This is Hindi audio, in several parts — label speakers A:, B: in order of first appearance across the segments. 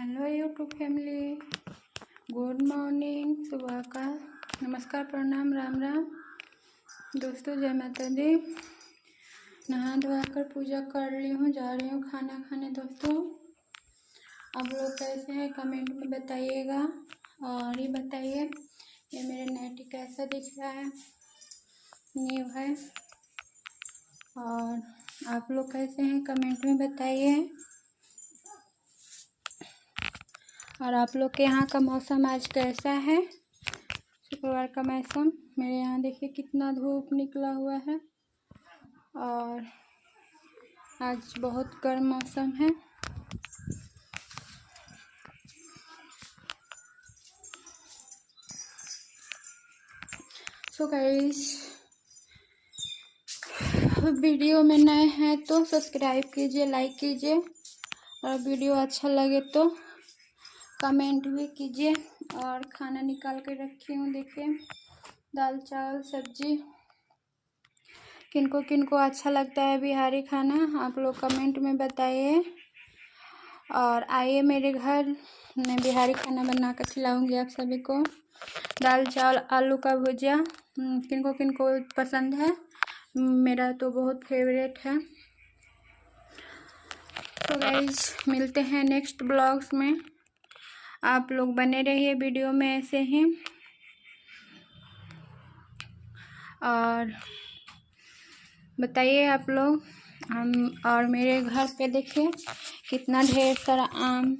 A: Hello YouTube family, good morning. सुबह का नमस्कार, प्रणाम, राम राम दोस्तों, जय माता दी। नहा धोआ कर पूजा कर रही हूँ, जा रही हूँ खाना खाने। दोस्तों आप लोग कैसे हैं कमेंट में बताइएगा, और ये बताइए ये मेरे नाइटी कैसा दिख रहा है, न्यू है। और आप लोग कैसे हैं कमेंट में बताइए। और आप लोग के यहाँ का मौसम आज कैसा है, शुक्रवार का मौसम। मेरे यहाँ देखिए कितना धूप निकला हुआ है, और आज बहुत गर्म मौसम है। सो गाइस, वीडियो में नए हैं तो सब्सक्राइब कीजिए, लाइक कीजिए, और वीडियो अच्छा लगे तो कमेंट भी कीजिए। और खाना निकाल के रखी हूँ, देखिए दाल चावल सब्जी। किनको अच्छा लगता है बिहारी खाना, आप लोग कमेंट में बताइए। और आइए मेरे घर, मैं बिहारी खाना बना कर खिलाऊंगी आप सभी को। दाल चावल आलू का भुजिया, किनको पसंद है, मेरा तो बहुत फेवरेट है। तो गाइज मिलते हैं नेक्स्ट ब्लॉग्स में, आप लोग बने रहिए वीडियो में ऐसे ही। और बताइए आप लोग, हम और मेरे घर पे देखिए कितना ढेर सारा आम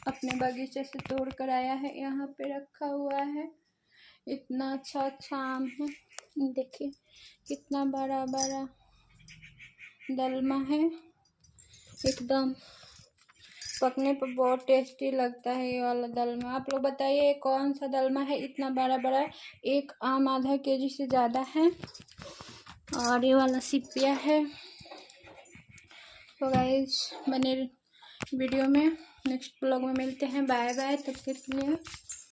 A: अपने बगीचे से तोड़ कर आया है, यहाँ पे रखा हुआ है। इतना अच्छा आम है, देखिए कितना बड़ा बड़ा दलमा है, एकदम पकने पर बहुत टेस्टी लगता है ये वाला दलमा। आप लोग बताइए कौन सा दलमा है इतना बड़ा बड़ा, एक आम आधा केजी से ज़्यादा है। और ये वाला सिपिया है। तो गाइस बने वीडियो में, नेक्स्ट ब्लॉग में मिलते हैं। बाय बाय, तब तक के लिए।